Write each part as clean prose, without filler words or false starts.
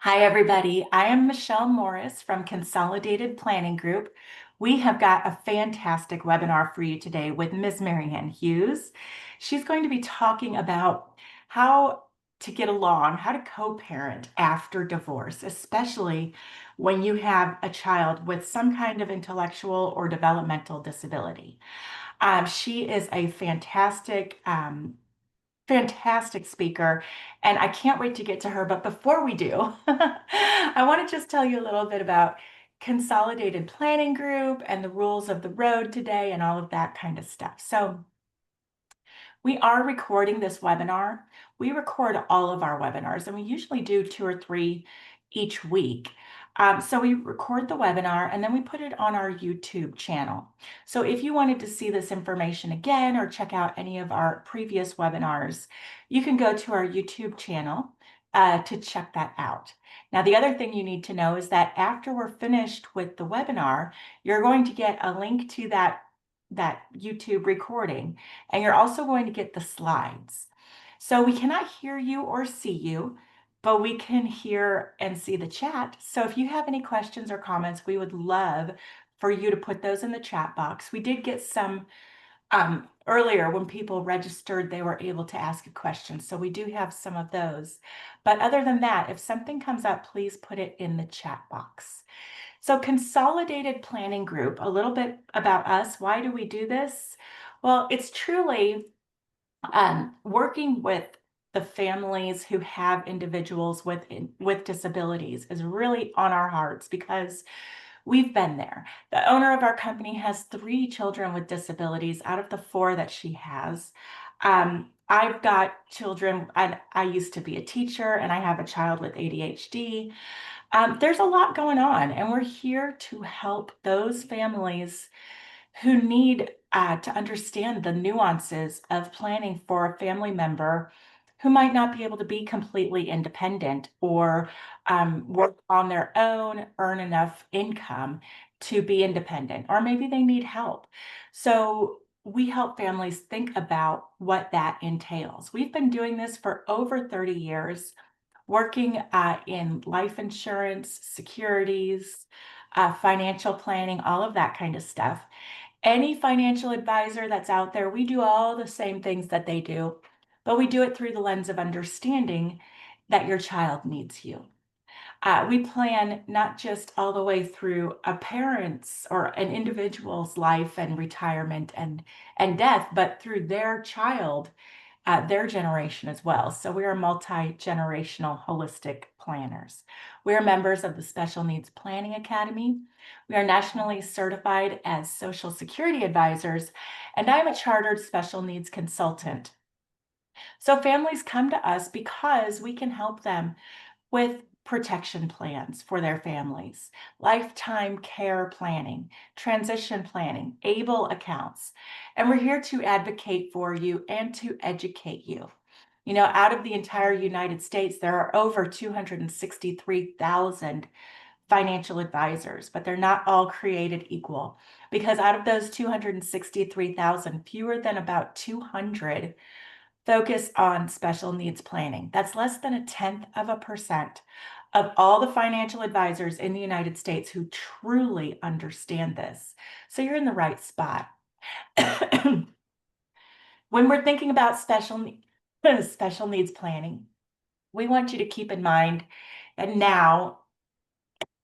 Hi, everybody. I am Michelle Morris from Consolidated Planning Group. We have got a fantastic webinar for you today with Ms. Ann Hughes. She's going to be talking about how to get along, how to co-parent after divorce, especially when you have a child with some kind of intellectual or developmental disability. She is a fantastic speaker, and I can't wait to get to her. But before we do, I want to just tell you a little bit about Consolidated Planning Group and the rules of the road today and all of that kind of stuff. So we are recording this webinar. We record all of our webinars, and we usually do 2 or 3 each week. So we record the webinar and then we put it on our YouTube channel. So if you wanted to see this information again or check out any of our previous webinars, you can go to our YouTube channel to check that out. Now, the other thing you need to know is that after we're finished with the webinar, you're going to get a link to that YouTube recording, and you're also going to get the slides. So we cannot hear you or see you, but we can hear and see the chat. So if you have any questions or comments, we would love for you to put those in the chat box. We did get some earlier when people registered, they were able to ask a question. So we do have some of those. But other than that, if something comes up, please put it in the chat box. So Consolidated Planning Group, a little bit about us. Why do we do this? Well, it's truly working with the families who have individuals with disabilities is really on our hearts because we've been there. The owner of our company has 3 children with disabilities out of the 4 that she has. I've got children, and I used to be a teacher, and I have a child with ADHD. There's a lot going on, and we're here to help those families who need to understand the nuances of planning for a family member who might not be able to be completely independent or work on their own, earn enough income to be independent, or maybe they need help. So we help families think about what that entails. We've been doing this for over 30 years, working in life insurance, securities, financial planning, all of that kind of stuff. Any financial advisor that's out there, we do all the same things that they do, but we do it through the lens of understanding that your child needs you. We plan not just all the way through a parent's or an individual's life and retirement and death, but through their child, their generation as well. So we are multi-generational holistic planners. We are members of the Special Needs Planning Academy. We are nationally certified as Social Security advisors, and I'm a chartered special needs consultant. So families come to us because we can help them with protection plans for their families, lifetime care planning, transition planning, ABLE accounts. And we're here to advocate for you and to educate you. You know, out of the entire United States, there are over 263,000 financial advisors, but they're not all created equal because out of those 263,000, fewer than about 200 focus on special needs planning. That's less than 0.1% of all the financial advisors in the United States who truly understand this. So you're in the right spot. When we're thinking about special needs planning, we want you to keep in mind that now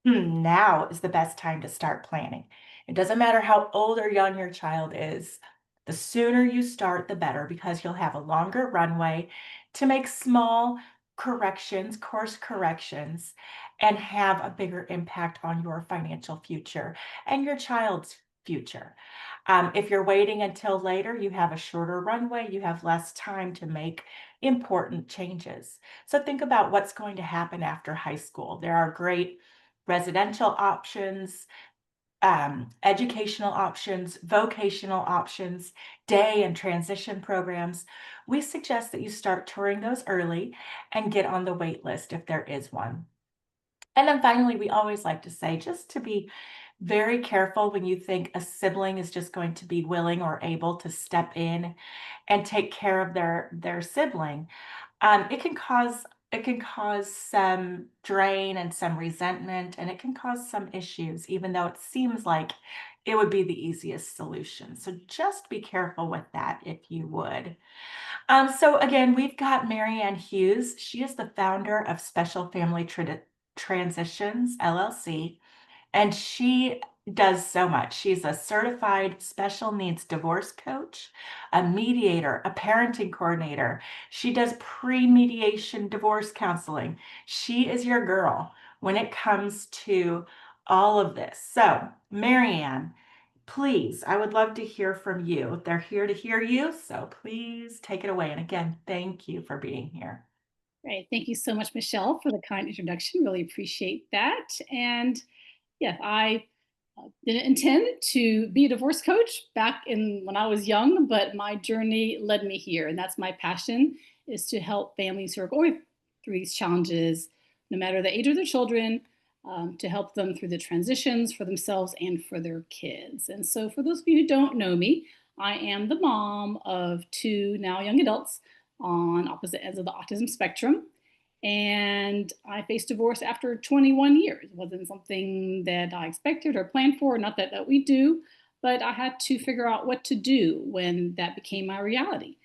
is the best time to start planning. It doesn't matter how old or young your child is. The sooner you start, the better, because you'll have a longer runway to make small corrections, course corrections, and have a bigger impact on your financial future and your child's future. If you're waiting until later, you have a shorter runway, you have less time to make important changes. So think about what's going to happen after high school. There are great residential options, educational options, vocational options, day and transition programs. We suggest that you start touring those early and get on the wait list if there is one. And then finally, we always like to say just to be very careful when you think a sibling is just going to be willing or able to step in and take care of their sibling. It can cause it can cause some drain and some resentment, and it can cause some issues, even though it seems like it would be the easiest solution. So just be careful with that if you would. So again, we've got Mary Ann Hughes. She is the founder of Special Family Transitions, LLC. And she does so much. She's a certified special needs divorce coach, a mediator, a parenting coordinator. She does pre-mediation divorce counseling. She is your girl when it comes to all of this. So, Marianne, please, I would love to hear from you. They're here to hear you, so please take it away. And again, thank you for being here. Great. Thank you so much, Michelle, for the kind introduction. Really appreciate that. And yes, I didn't intend to be a divorce coach back in when I was young, but my journey led me here. And that's my passion, is to help families who are going through these challenges, no matter the age of their children, to help them through the transitions for themselves and for their kids. And so for those of you who don't know me, I am the mom of two now young adults on opposite ends of the autism spectrum. And I faced divorce after 21 years. It wasn't something that I expected or planned for, not that we do, but I had to figure out what to do when that became my reality.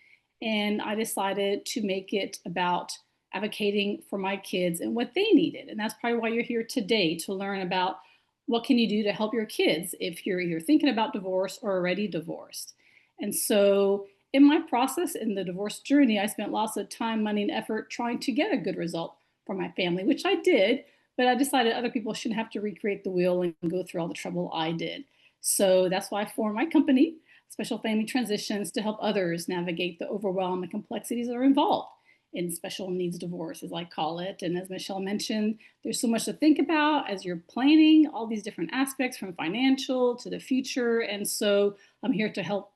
And I decided to make it about advocating for my kids and what they needed. And that's probably why you're here today, to learn about what can you do to help your kids if you're either thinking about divorce or already divorced. And so in my process in the divorce journey, I spent lots of time, money, and effort trying to get a good result for my family, which I did, but I decided other people shouldn't have to recreate the wheel and go through all the trouble I did. So that's why I formed my company, Special Family Transitions, to help others navigate the overwhelm and complexities that are involved in special needs divorce, as I call it. And as Michelle mentioned, there's so much to think about as you're planning all these different aspects, from financial to the future. And so I'm here to help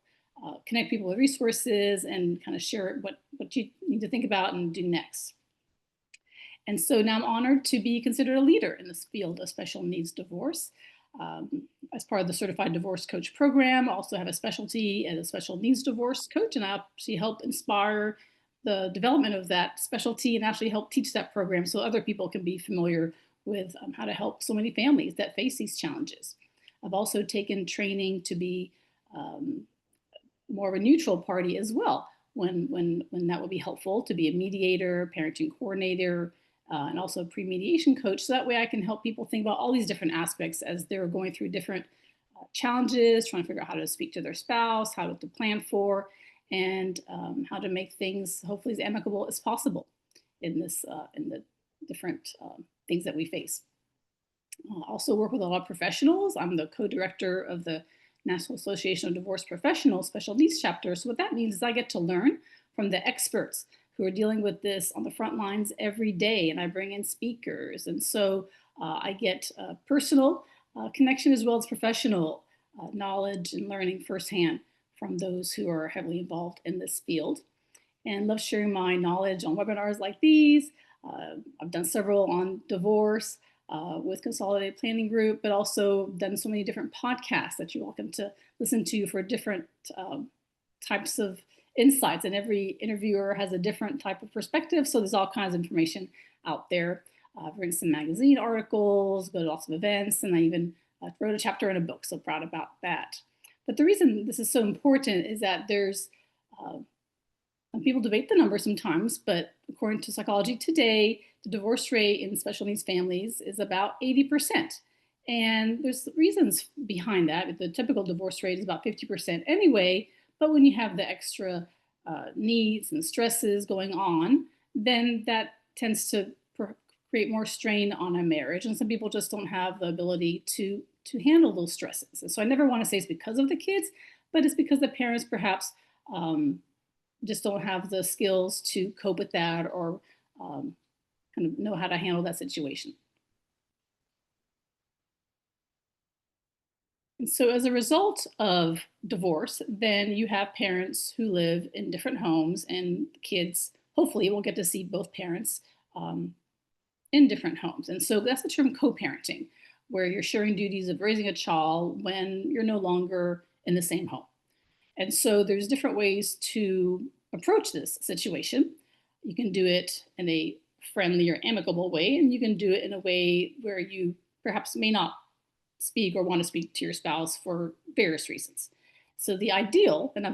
connect people with resources and kind of share what you need to think about and do next. And so now I'm honored to be considered a leader in this field of special needs divorce. As part of the Certified Divorce Coach program, I also have a specialty as a special needs divorce coach, and I actually help inspire the development of that specialty and actually help teach that program so other people can be familiar with how to help so many families that face these challenges. I've also taken training to be more of a neutral party as well, when that would be helpful, to be a mediator, parenting coordinator, and also a pre-mediation coach. So that way I can help people think about all these different aspects as they're going through different challenges, trying to figure out how to speak to their spouse, how to plan for, and how to make things hopefully as amicable as possible in the different things that we face. I also work with a lot of professionals. I'm the co-director of the National Association of Divorce Professionals Special Needs Chapter. So what that means is I get to learn from the experts who are dealing with this on the front lines every day, and I bring in speakers. And so I get personal connection as well as professional knowledge and learning firsthand from those who are heavily involved in this field. And love sharing my knowledge on webinars like these. I've done several on divorce with Consolidated Planning Group, but also done so many different podcasts that you're welcome to listen to for different types of insights. And every interviewer has a different type of perspective. So there's all kinds of information out there. I've written some magazine articles, go to lots of events, and I even wrote a chapter in a book. So proud about that. But the reason this is so important is that there's people debate the numbers sometimes, but according to Psychology Today, the divorce rate in special needs families is about 80%. And there's reasons behind that. The typical divorce rate is about 50% anyway, but when you have the extra needs and stresses going on, then that tends to create more strain on a marriage. And some people just don't have the ability to handle those stresses. And so I never want to say it's because of the kids, but it's because the parents perhaps just don't have the skills to cope with that, or kind of know how to handle that situation. And so as a result of divorce, then you have parents who live in different homes, and kids hopefully will get to see both parents in different homes. And so that's the term co-parenting, where you're sharing duties of raising a child when you're no longer in the same home. And so there's different ways to approach this situation. You can do it in a friendly or amicable way, and you can do it in a way where you perhaps may not speak or want to speak to your spouse for various reasons. So the ideal, and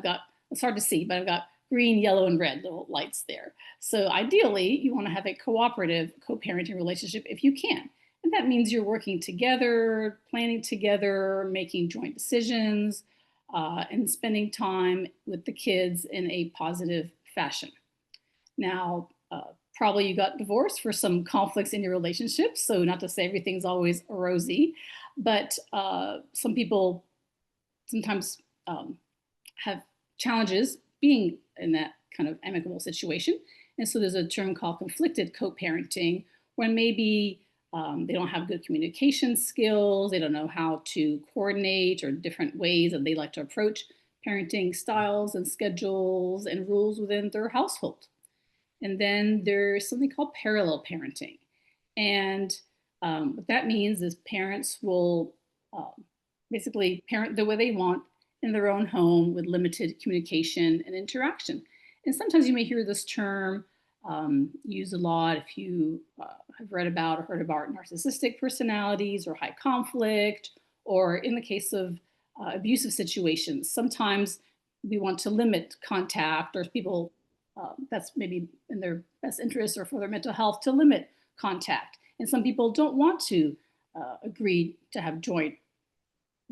it's hard to see, but I've got green, yellow, and red little lights there. So ideally, you want to have a cooperative co-parenting relationship if you can. And that means you're working together, planning together, making joint decisions, and spending time with the kids in a positive fashion. Now, probably you got divorced for some conflicts in your relationship. So, not to say everything's always rosy, but some people sometimes have challenges being in that kind of amicable situation. And so, there's a term called conflicted co parenting, when maybe they don't have good communication skills, they don't know how to coordinate, or different ways that they like to approach parenting styles and schedules and rules within their household. And then there's something called parallel parenting. And what that means is parents will basically parent the way they want in their own home with limited communication and interaction. And sometimes you may hear this term used a lot if you have read about or heard about narcissistic personalities or high conflict, or in the case of abusive situations. Sometimes we want to limit contact, or people that's maybe in their best interest or for their mental health to limit contact. And some people don't want to agree to have joint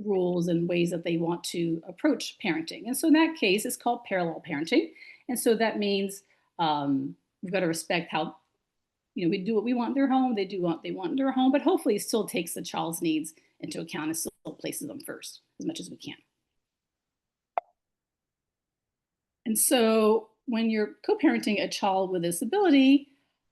rules and ways that they want to approach parenting. And so in that case, it's called parallel parenting. And so that means we've got to respect how, we do what we want in their home, they do what they want in their home, but hopefully it still takes the child's needs into account and still places them first as much as we can. And so when you're co-parenting a child with a disability,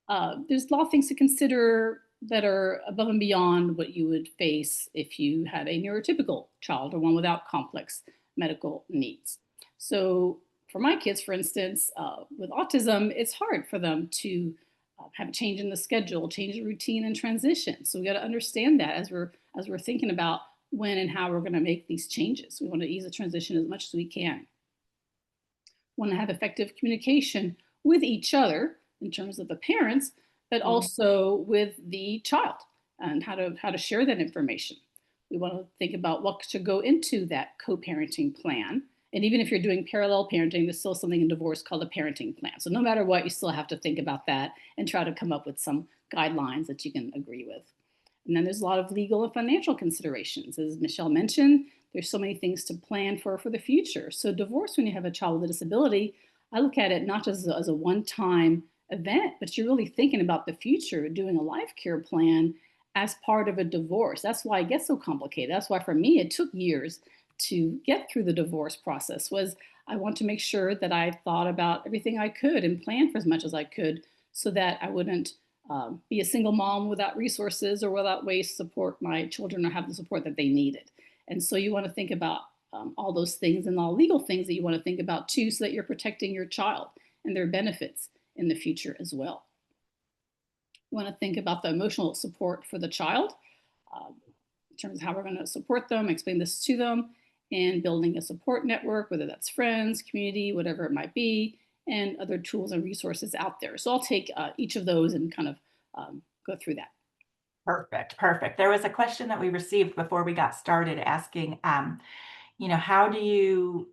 there's a lot of things to consider that are above and beyond what you would face if you had a neurotypical child or one without complex medical needs. So for my kids, for instance, with autism, it's hard for them to have a change in the schedule, change the routine, and transition. So we got to understand that as we're thinking about when and how we're going to make these changes. We want to ease the transition as much as we can. Want to have effective communication with each other in terms of the parents, but also with the child, and how to share that information. We want to think about what should go into that co-parenting plan. And even if you're doing parallel parenting, there's still something in divorce called a parenting plan. So no matter what, you still have to think about that and try to come up with some guidelines that you can agree with. And then there's a lot of legal and financial considerations. As Michelle mentioned, there's so many things to plan for the future. So divorce, when you have a child with a disability, I look at it not just as a one-time event, but you're really thinking about the future, doing a life care plan as part of a divorce. That's why it gets so complicated. That's why for me, it took years to get through the divorce process. Was I want to make sure that I thought about everything I could and planned for as much as I could so that I wouldn't be a single mom without resources or without ways to support my children or have the support that they needed. And so you want to think about all those things and all legal things that you want to think about too, so that you're protecting your child and their benefits in the future as well. You want to think about the emotional support for the child in terms of how we're going to support them, explain this to them, and building a support network, whether that's friends, community, whatever it might be, and other tools and resources out there. So I'll take each of those and kind of go through that. Perfect, perfect. There was a question that we received before we got started asking, how do you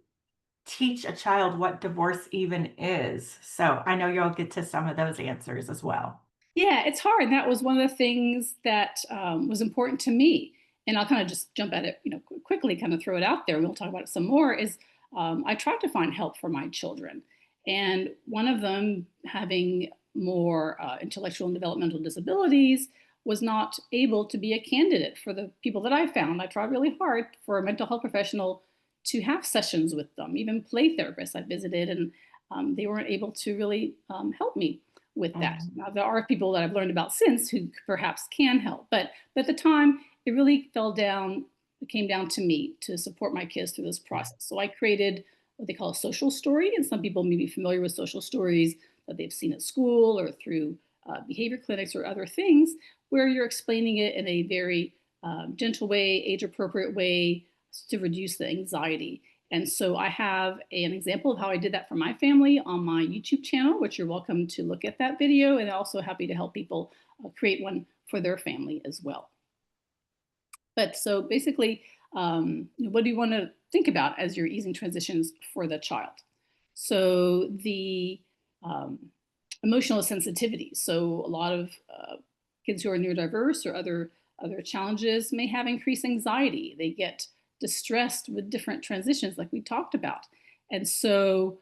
teach a child what divorce even is? So I know you'll get to some of those answers as well. Yeah, it's hard. That was one of the things that was important to me. And I'll kind of just jump at it, quickly, kind of throw it out there. We'll talk about it some more. Is I tried to find help for my children, and one of them having more intellectual and developmental disabilities was not able to be a candidate for the people that I found. I tried really hard for a mental health professional to have sessions with them, even play therapists I visited, and they weren't able to really help me with that. Now, there are people that I've learned about since who perhaps can help, but at the time, it really it came down to me to support my kids through this process. So I created what they call a social story, and some people may be familiar with social stories that they've seen at school or through behavior clinics or other things, where you're explaining it in a very gentle way, age-appropriate way to reduce the anxiety. And so I have an example of how I did that for my family on my YouTube channel, which you're welcome to look at that video, and also happy to help people create one for their family as well. But so basically, what do you want to think about as you're easing transitions for the child? So the um, emotional sensitivity. So a lot of kids who are neurodiverse or other challenges may have increased anxiety. They get distressed with different transitions, like we talked about, and so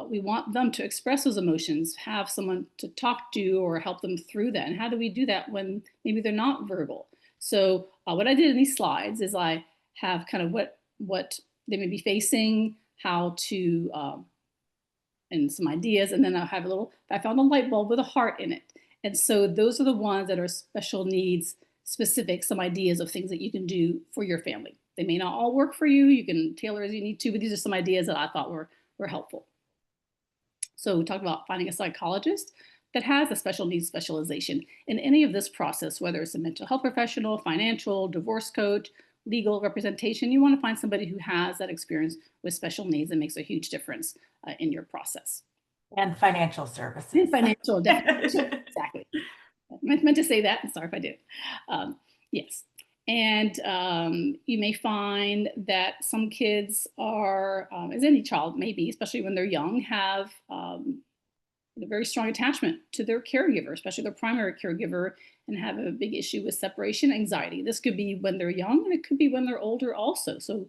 we want them to express those emotions, have someone to talk to or help them through that. And how do we do that when maybe they're not verbal? So what I did in these slides is I have kind of what they may be facing, how to and some ideas, and then I found a light bulb with a heart in it. And so those are the ones that are special needs specific, some ideas of things that you can do for your family. They may not all work for you. You can tailor as you need to, but these are some ideas that I thought were helpful. So we talked about finding a psychologist that has a special needs specialization in any of this process, whether it's a mental health professional, financial, divorce coach, legal representation. You want to find somebody who has that experience with special needs and makes a huge difference in your process. And financial services. Financial, definitely. Exactly. I meant to say that. Sorry if I did. Yes. And you may find that some kids are, as any child maybe, especially when they're young, have a very strong attachment to their caregiver, especially their primary caregiver, and have a big issue with separation anxiety. This could be when they're young, and it could be when they're older also. So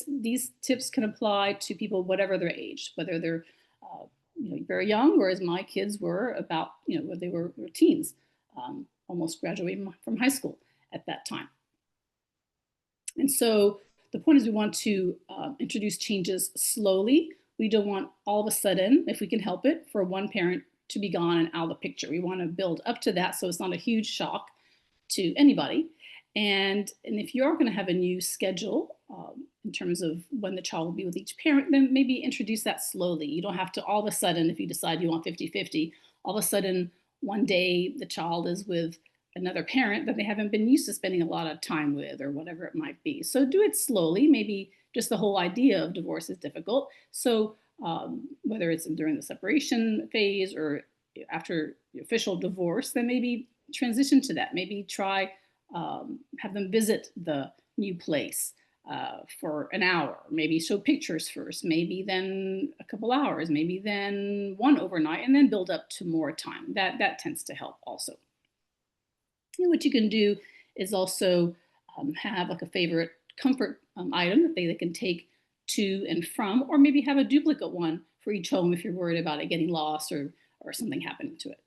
these tips can apply to people whatever their age, whether they're very young, or as my kids were about, when they were teens, almost graduating from high school at that time. And so the point is we want to introduce changes slowly. We don't want all of a sudden, if we can help it, for one parent to be gone and out of the picture. We want to build up to that so it's not a huge shock to anybody. And if you are going to have a new schedule in terms of when the child will be with each parent, then maybe introduce that slowly. You don't have to all of a sudden, if you decide you want 50-50, all of a sudden one day the child is with another parent that they haven't been used to spending a lot of time with, or whatever it might be. So do it slowly. Maybe just the whole idea of divorce is difficult. So whether it's during the separation phase or after the official divorce, then maybe transition to that. Maybe try have them visit the new place for an hour, maybe show pictures first, maybe then a couple hours, maybe then one overnight, and then build up to more time. That tends to help also. And what you can do is also have like a favorite comfort item that they can take to and from, or maybe have a duplicate one for each home if you're worried about it getting lost or something happening to it.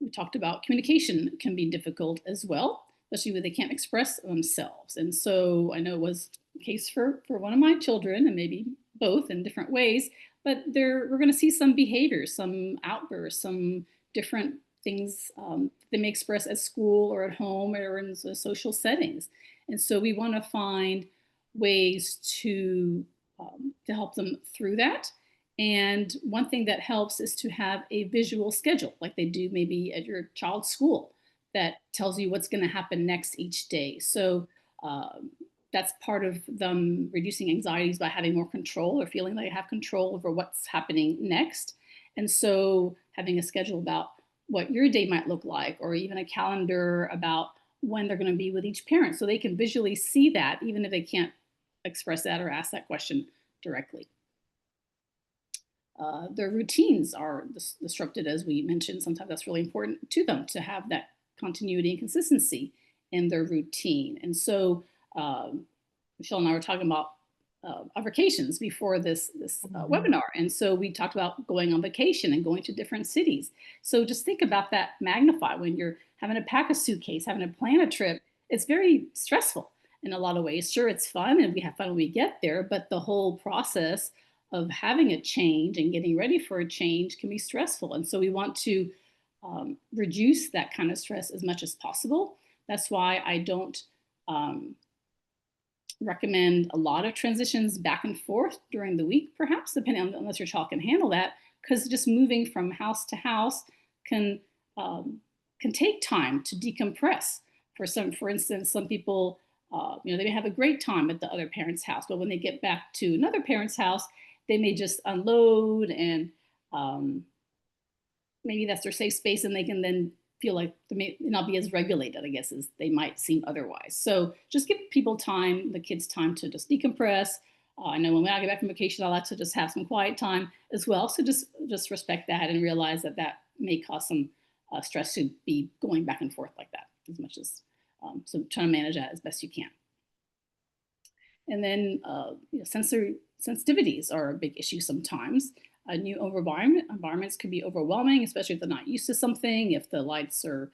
We talked about communication can be difficult as well, especially when they can't express themselves. And so I know it was the case for one of my children, and maybe both in different ways, but we're going to see some behaviors, some outbursts, some different things they may express at school or at home or in social settings. And so we want to find ways to help them through that. And one thing that helps is to have a visual schedule, like they do maybe at your child's school, that tells you what's going to happen next each day. So that's part of them reducing anxieties by having more control or feeling like they have control over what's happening next. And so having a schedule about what your day might look like, or even a calendar about when they're going to be with each parent, so they can visually see that, even if they can't express that or ask that question directly. Their routines are disrupted, as we mentioned. Sometimes that's really important to them to have that continuity and consistency in their routine. And so Michelle and I were talking about our vacations before this webinar. And so we talked about going on vacation and going to different cities. So just think about that magnify when you're having to pack a suitcase, having to plan a trip. It's very stressful in a lot of ways. Sure, it's fun and we have fun when we get there, but the whole process of having a change and getting ready for a change can be stressful. And so we want to reduce that kind of stress as much as possible. That's why I don't recommend a lot of transitions back and forth during the week, perhaps, depending on, unless your child can handle that, because just moving from house to house can take time to decompress. For instance, some people They may have a great time at the other parent's house, but when they get back to another parent's house, they may just unload and um, maybe that's their safe space and they can then feel like they may not be as regulated, I guess, as they might seem otherwise. So just give people time, the kids time to just decompress. I know when I get back from vacation, I like to just have some quiet time as well. So just respect that and realize that that may cause some stress to be going back and forth like that as much as so trying to manage that as best you can. And then sensory sensitivities are a big issue sometimes. New environments can be overwhelming, especially if they're not used to something, if the lights are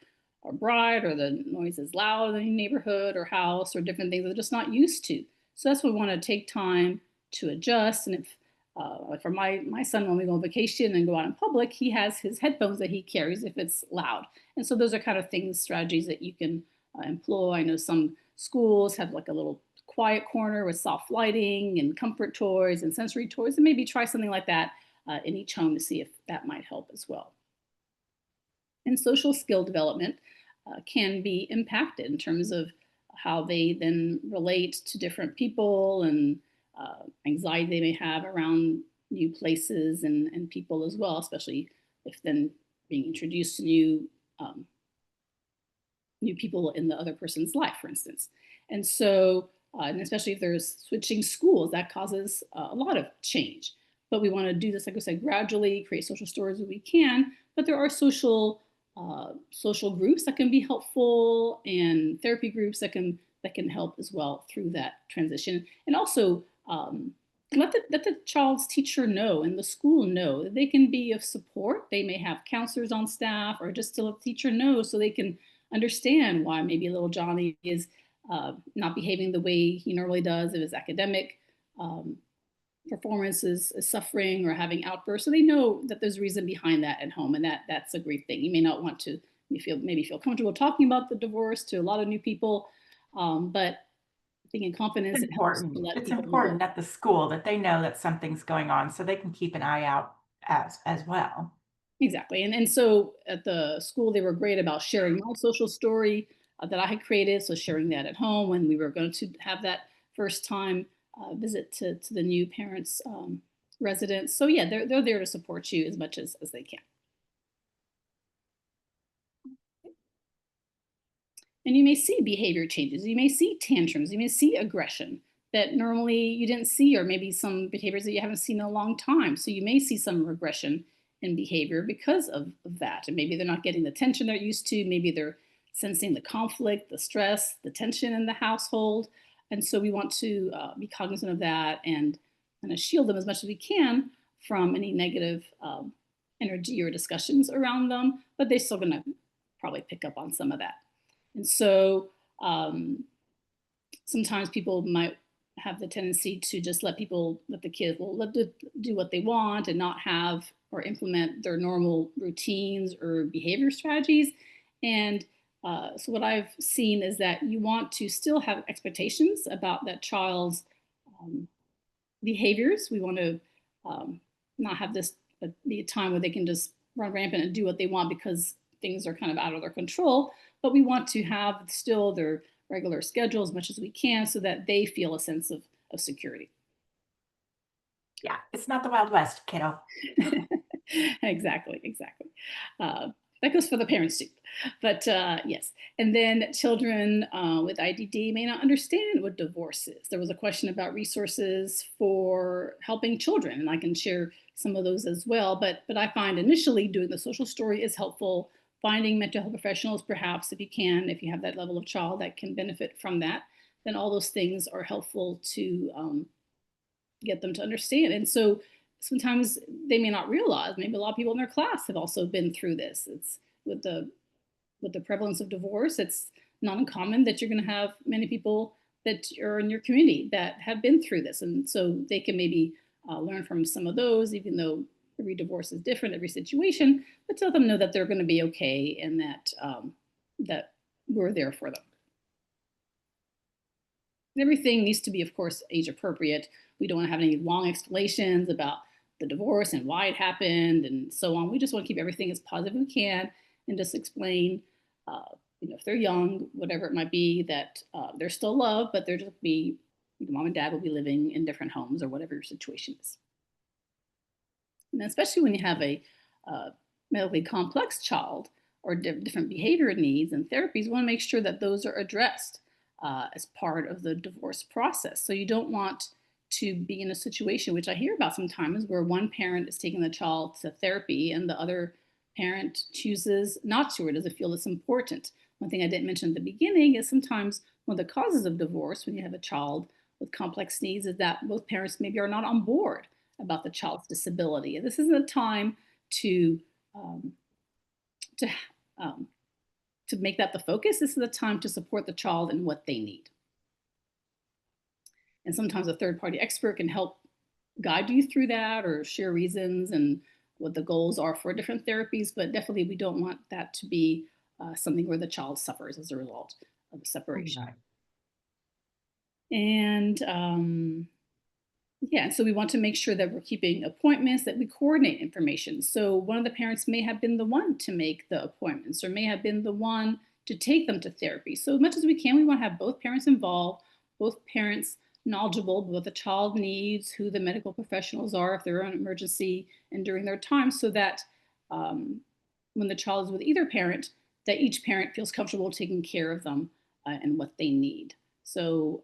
bright or the noise is loud in the neighborhood or house or different things they're just not used to. So that's why we want to take time to adjust. And if like for my son, when we go on vacation and go out in public, he has his headphones that he carries if it's loud. And so those are kind of things, strategies that you can employ. I know some schools have like a little quiet corner with soft lighting and comfort toys and sensory toys, and maybe try something like that in each home to see if that might help as well. And social skill development can be impacted in terms of how they then relate to different people and anxiety they may have around new places and people as well, especially if then being introduced to um, new people in the other person's life, for instance. And so, and especially if there's switching schools, that causes a lot of change. But we want to do this, like I said, gradually, create social stories as we can. But there are social groups that can be helpful, and therapy groups that can help as well through that transition. And also let the child's teacher know and the school know that they can be of support. They may have counselors on staff, or just to let the teacher know so they can understand why maybe little Johnny is not behaving the way he normally does if his academic um, performance is suffering or having outbursts. So they know that there's a reason behind that at home, and that's a great thing. You may not want to maybe feel comfortable talking about the divorce to a lot of new people, but I think in confidence It's it helps important. to let It's people know. important at the school that they know that something's going on so they can keep an eye out as well. Exactly. And so at the school, they were great about sharing my social story that I had created. So sharing that at home when we were going to have that first time visit to the new parents' residence. So yeah, they're there to support you as much as they can. And you may see behavior changes. You may see tantrums. You may see aggression that normally you didn't see, or maybe some behaviors that you haven't seen in a long time. So you may see some regression in behavior because of that. And maybe they're not getting the attention they're used to. Maybe they're sensing the conflict, the stress, the tension in the household. And so we want to be cognizant of that and kind of shield them as much as we can from any negative energy or discussions around them. But they're still going to probably pick up on some of that. And so um, sometimes people might have the tendency to just let the kids, well, let them do what they want and not have or implement their normal routines or behavior strategies. And so what I've seen is that you want to still have expectations about that child's um, behaviors. We want to not have this be a time where they can just run rampant and do what they want because things are kind of out of their control. But we want to have still their regular schedule as much as we can so that they feel a sense of security. Yeah, it's not the Wild West, kiddo. Exactly, exactly. Uh, that goes for the parents too. But yes, and then children with IDD may not understand what divorce is. There was a question about resources for helping children, and I can share some of those as well. But I find initially doing the social story is helpful. Finding mental health professionals, perhaps if you can, if you have that level of child that can benefit from that, then all those things are helpful to get them to understand. And so sometimes they may not realize, maybe a lot of people in their class have also been through this. It's with the prevalence of divorce, it's not uncommon that you're going to have many people that are in your community that have been through this. And so they can maybe learn from some of those, even though every divorce is different, every situation, but to let them know that they're going to be okay and that we're there for them. Everything needs to be, of course, age appropriate. We don't want to have any long explanations about the divorce and why it happened and so on. We just want to keep everything as positive as we can and just explain, if they're young, whatever it might be, that they're still loved, but they're just be, mom and dad will be living in different homes or whatever your situation is. And especially when you have a uh, medically complex child or different behavior needs and therapies, you want to make sure that those are addressed as part of the divorce process. So you don't want to be in a situation, which I hear about sometimes, where one parent is taking the child to therapy and the other parent chooses not to or doesn't feel it's important. One thing I didn't mention at the beginning is sometimes one of the causes of divorce when you have a child with complex needs is that both parents maybe are not on board about the child's disability. And this isn't a time to um, to um, to make that the focus. This is a time to support the child in what they need. And sometimes a third party expert can help guide you through that or share reasons and what the goals are for different therapies. But definitely, we don't want that to be something where the child suffers as a result of the separation. Right. And yeah, so we want to make sure that we're keeping appointments, that we coordinate information. So one of the parents may have been the one to make the appointments or may have been the one to take them to therapy. So as much as we can, we want to have both parents involved, both parents knowledgeable about what the child needs, who the medical professionals are if they're in an emergency and during their time, so that when the child is with either parent, that each parent feels comfortable taking care of them and what they need. So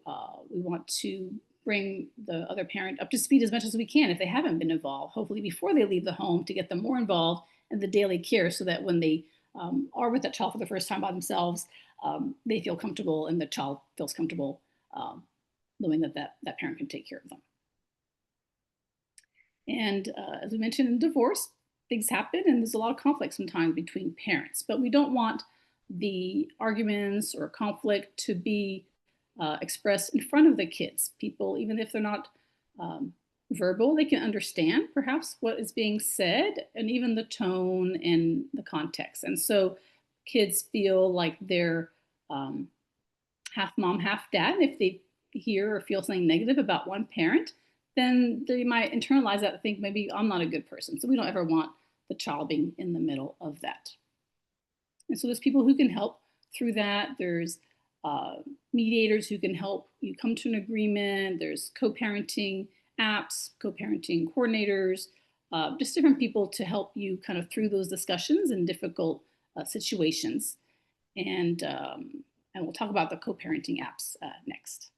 we want to bring the other parent up to speed as much as we can if they haven't been involved, hopefully before they leave the home, to get them more involved in the daily care so that when they are with that child for the first time by themselves, they feel comfortable and the child feels comfortable knowing that parent can take care of them. And as we mentioned in divorce, things happen and there's a lot of conflict sometimes between parents, but we don't want the arguments or conflict to be expressed in front of the kids. People, even if they're not verbal, they can understand perhaps what is being said and even the tone and the context. And so kids feel like they're half mom, half dad. If they hear or feel something negative about one parent, then they might internalize that and think maybe I'm not a good person. So we don't ever want the child being in the middle of that. And so there's people who can help through that. There's uh, mediators who can help you come to an agreement. There's co-parenting apps, co-parenting coordinators, just different people to help you kind of through those discussions in difficult situations. And we'll talk about the co-parenting apps next.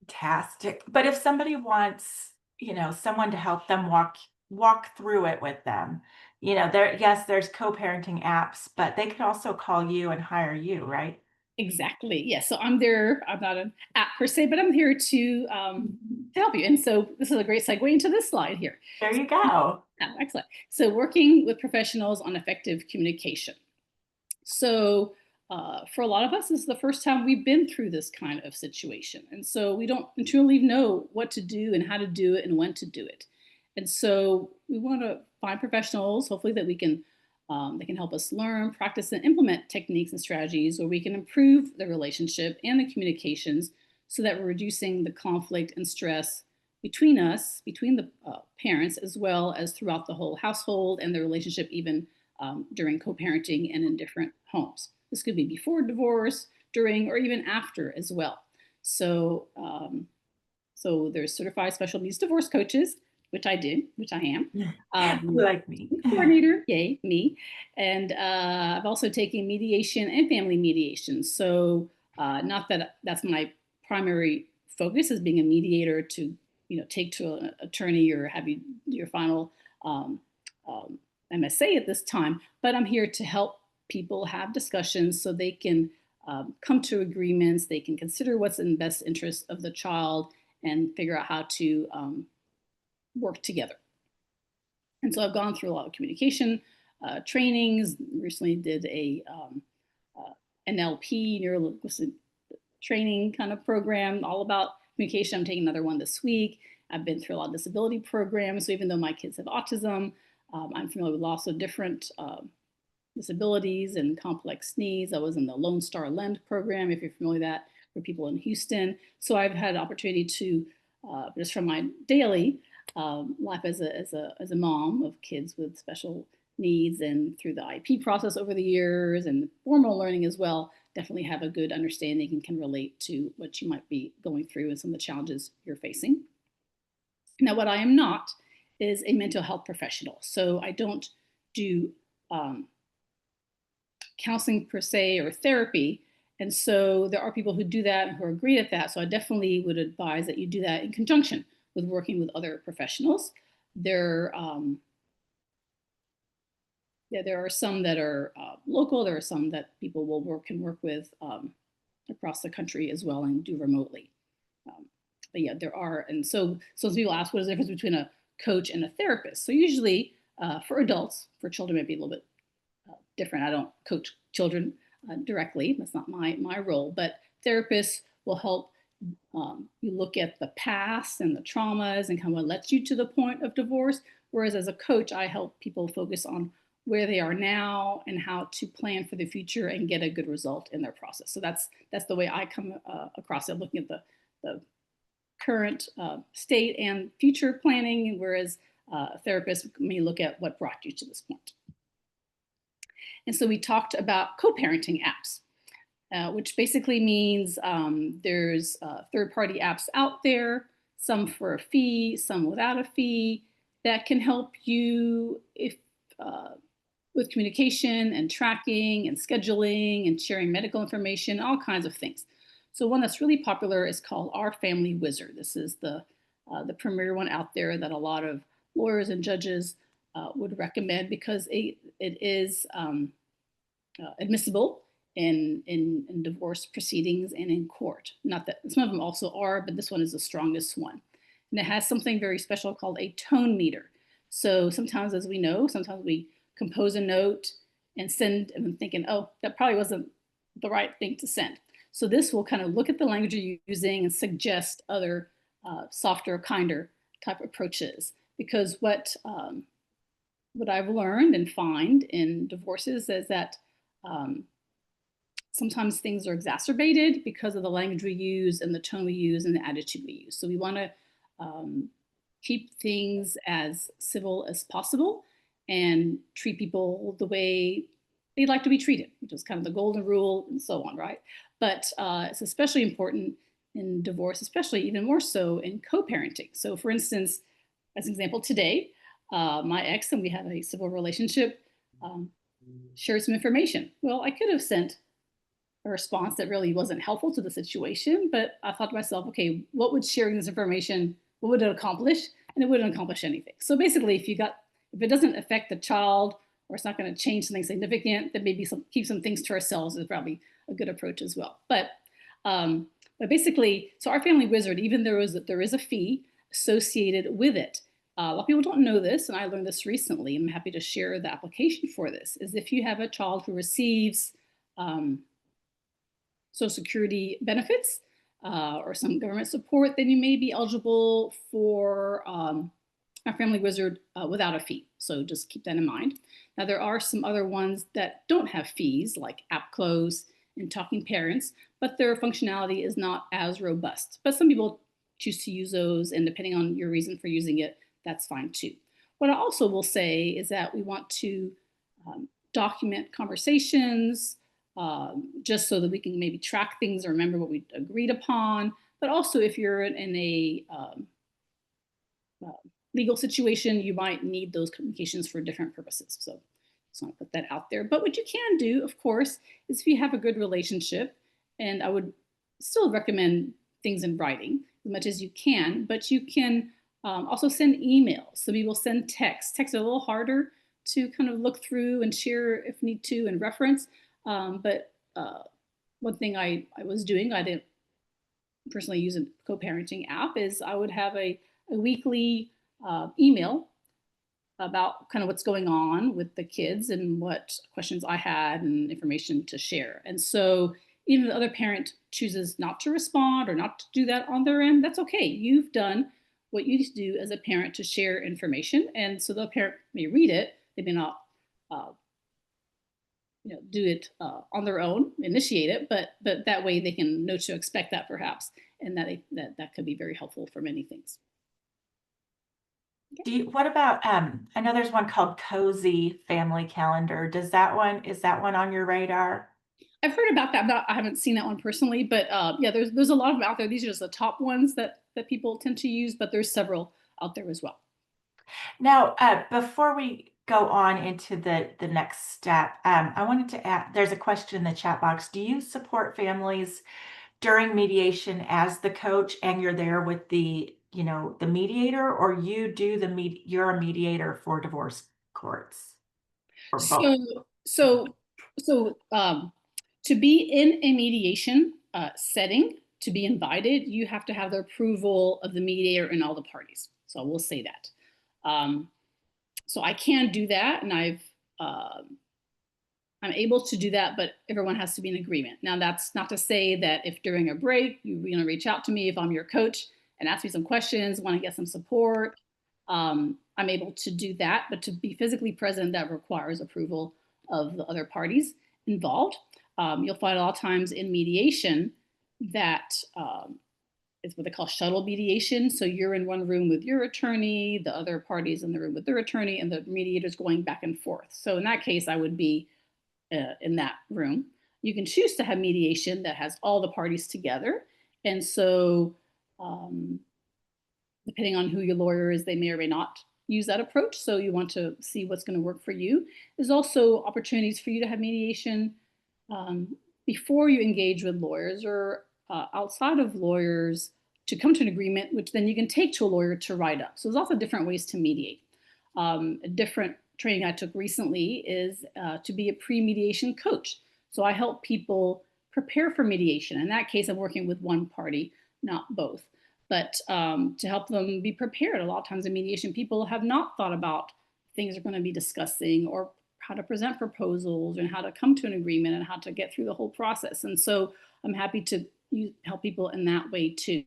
Fantastic. But if somebody wants, someone to help them walk through it with them, there's co-parenting apps, but they could also call you and hire you, right? Exactly. Yes. So I'm there. I'm not an app per se, but I'm here Mhm. to help you. And so this is a great segue into this slide here. There you go. Excellent. So working with professionals on effective communication. So for a lot of us, this is the first time we've been through this kind of situation. And so we don't truly know what to do and how to do it and when to do it. And so we want to find professionals, hopefully that they can help us learn, practice, and implement techniques and strategies where we can improve the relationship and the communications so that we're reducing the conflict and stress between us, between the parents, as well as throughout the whole household and the relationship, even during co-parenting and in different homes. This could be before divorce, during, or even after as well. So, so there's certified special needs divorce coaches, which I do, which I am. Like me. Coordinator, yay, me. And I've also taken mediation and family mediation. So not that that's my primary focus as being a mediator to, take to an attorney or have you do your final um, um, MSA at this time, but I'm here to help people have discussions so they can come to agreements, they can consider what's in the best interest of the child and figure out how to work together. And so I've gone through a lot of communication trainings. Recently did a NLP, neuro linguistic training kind of program, all about communication. I'm taking another one this week. I've been through a lot of disability programs. So even though my kids have autism, I'm familiar with lots of different disabilities and complex needs. I was in the Lone Star Lend program, if you're familiar with that, for people in Houston. So I've had opportunity to, just from my daily life as a mom of kids with special needs, and through the IP process over the years and formal learning as well, definitely have a good understanding and can relate to what you might be going through and some of the challenges you're facing. Now, what I am not is a mental health professional. So I don't do um, counseling per se or therapy. And so there are people who do that and who are great at that. So I definitely would advise that you do that in conjunction with working with other professionals. There, yeah, there are some that are local. There are some that people will work with across the country as well and do remotely. Um, but yeah, there are, and so some people ask, what is the difference between a coach and a therapist? So usually for adults, for children, maybe a little bit different. I don't coach children directly. That's not my role. But therapists will help you look at the past and the traumas and kind of what led you to the point of divorce. Whereas as a coach, I help people focus on where they are now and how to plan for the future and get a good result in their process. So that's the way I come across it, looking at the current state and future planning, whereas a therapist may look at what brought you to this point. And so we talked about co-parenting apps, which basically means there's third-party apps out there, some for a fee, some without a fee, that can help you if with communication and tracking and scheduling and sharing medical information, all kinds of things. So one that's really popular is called Our Family Wizard. This is the premier one out there that a lot of lawyers and judges would recommend because it is admissible in divorce proceedings and in court. Not that some of them also are, but this one is the strongest one. And it has something very special called a tone meter. So sometimes, as we know, sometimes we compose a note and send, and I'm thinking, oh, that probably wasn't the right thing to send. So this will kind of look at the language you're using and suggest other softer, kinder type approaches. Because what I've learned and find in divorces is that sometimes things are exacerbated because of the language we use and the tone we use and the attitude we use. So we want to keep things as civil as possible and treat people the way they'd like to be treated, which is kind of the golden rule and so on, right? But it's especially important in divorce, especially even more so in co-parenting. So for instance, as an example, today, my ex and we had a civil relationship, shared some information. Well, I could have sent a response that really wasn't helpful to the situation, but I thought to myself, okay, what would sharing this information, what would it accomplish? And it wouldn't accomplish anything. So basically, if it doesn't affect the child or it's not going to change something significant, then maybe keep some things to ourselves is probably a good approach as well. But basically, so Our Family Wizard, even there is a fee associated with it. A lot of people don't know this, and I learned this recently. I'm happy to share the application for this. Is if you have a child who receives Social Security benefits or some government support, then you may be eligible for Our Family Wizard without a fee. So just keep that in mind. Now, there are some other ones that don't have fees, like AppClose and Talking Parents, but their functionality is not as robust. But some people choose to use those, and depending on your reason for using it, that's fine too. What I also will say is that we want to document conversations, just so that we can maybe track things or remember what we agreed upon. But also, if you're in a legal situation, you might need those communications for different purposes. So just want to put that out there. But what you can do, of course, is if you have a good relationship, and I would still recommend things in writing as much as you can, but you can also send emails. Some people send texts. Texts are a little harder to kind of look through and share if need to and reference. But one thing I was doing, I didn't personally use a co-parenting app, is I would have a weekly email about kind of what's going on with the kids and what questions I had and information to share. And so even if the other parent chooses not to respond or not to do that on their end, that's okay. You've done what you need to do as a parent to share information. And so the parent may read it, they may not do it on their own, initiate it, but that way they can know to expect that perhaps, and that could be very helpful for many things. what about, I know there's one called Cozy Family Calendar. Is that one on your radar? I've heard about that, but I haven't seen that one personally. But yeah, there's a lot of them out there. These are just the top ones that people tend to use, but there's several out there as well. Now, before we go on into the next step, I wanted to add, there's a question in the chat box. Do you support families during mediation as the coach and you're there with the mediator, or you're a mediator for divorce courts, or both? So, so, so, to be in a mediation setting, to be invited, you have to have the approval of the mediator and all the parties. So we'll say that. Um, so I can do that, and uh, I'm able to do that, but everyone has to be in agreement. Now, that's not to say that if during a break you reach out to me if I'm your coach and ask me some questions, want to get some support, I'm able to do that. But to be physically present, that requires approval of the other parties involved. You'll find a lot of times in mediation that it's what they call shuttle mediation. So you're in one room with your attorney, the other parties in the room with their attorney, and the mediator's going back and forth. So in that case, I would be in that room. You can choose to have mediation that has all the parties together. And so, um, depending on who your lawyer is, they may or may not use that approach. So, you want to see what's going to work for you. There's also opportunities for you to have mediation um, before you engage with lawyers or outside of lawyers to come to an agreement, which then you can take to a lawyer to write up. So, there's also different ways to mediate. A different training I took recently is to be a pre-mediation coach. So I help people prepare for mediation. In that case, I'm working with one party, not both. But to help them be prepared, a lot of times in mediation, people have not thought about things they're going to be discussing or how to present proposals and how to come to an agreement and how to get through the whole process. And so I'm happy to help people in that way too.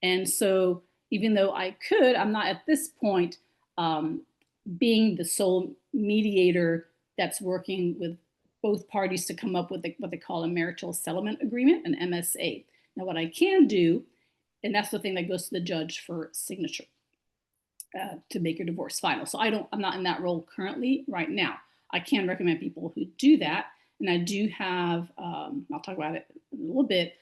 And so even though I'm not at this point um, being the sole mediator that's working with both parties to come up with what they call a marital settlement agreement, an MSA. Now, what I can do, and that's the thing that goes to the judge for signature to make your divorce final. So I'm not in that role currently right now. I can recommend people who do that, and I do have. I'll talk about it in a little bit.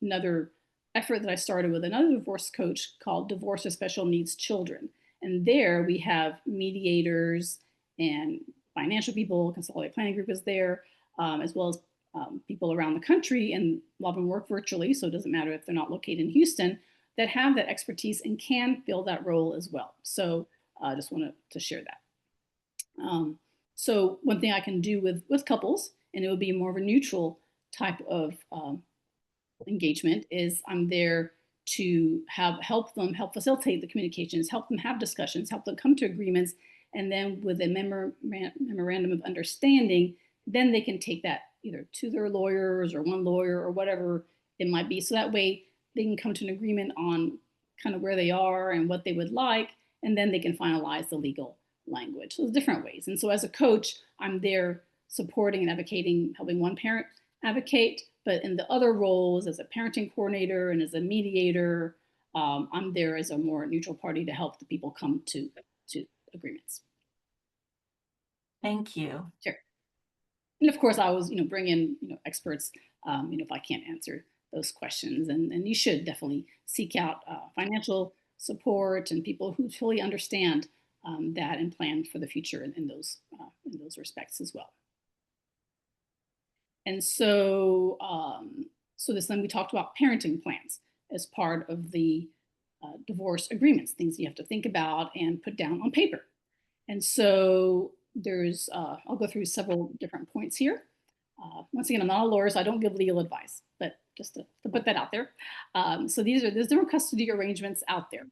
Another effort that I started with another divorce coach called Divorce for Special Needs Children. And there we have mediators and financial people, Consolidated Planning Group is there, as well as people around the country, and a lot of them work virtually, so it doesn't matter if they're not located in Houston, that have that expertise and can fill that role as well. So I just wanted to share that. So one thing I can do with couples, and it would be more of a neutral type of engagement, is I'm there to help facilitate the communications, help them have discussions, help them come to agreements, and then with a memorandum of understanding, then they can take that either to their lawyers or one lawyer or whatever it might be. So that way they can come to an agreement on kind of where they are and what they would like, and then they can finalize the legal language. So there's different ways. And so as a coach, I'm there supporting and advocating, helping one parent advocate, but in the other roles as a parenting coordinator and as a mediator, I'm there as a more neutral party to help the people come to agreements. Thank you. Sure. And of course, I always bring in experts. If I can't answer those questions, and you should definitely seek out financial support and people who fully understand that and plan for the future in those respects as well. And so, this then we talked about parenting plans as part of the divorce agreements, things you have to think about and put down on paper. And so I'll go through several different points here. Once again, I'm not a lawyer, so I don't give legal advice, but just to put that out there. So there's different custody arrangements out there.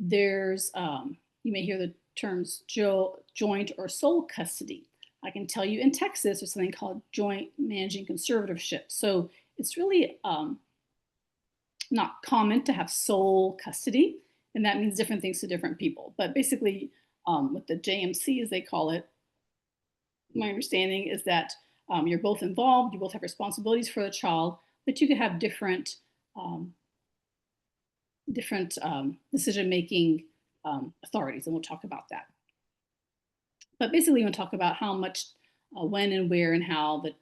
You may hear the terms joint or sole custody. I can tell you in Texas, there's something called joint managing conservatorship. So it's really not common to have sole custody, and that means different things to different people. But basically, with the JMC, as they call it, my understanding is that you're both involved, you both have responsibilities for the child, but you could have different decision-making authorities, and we'll talk about that. But basically, we'll talk about how much, when and where and how the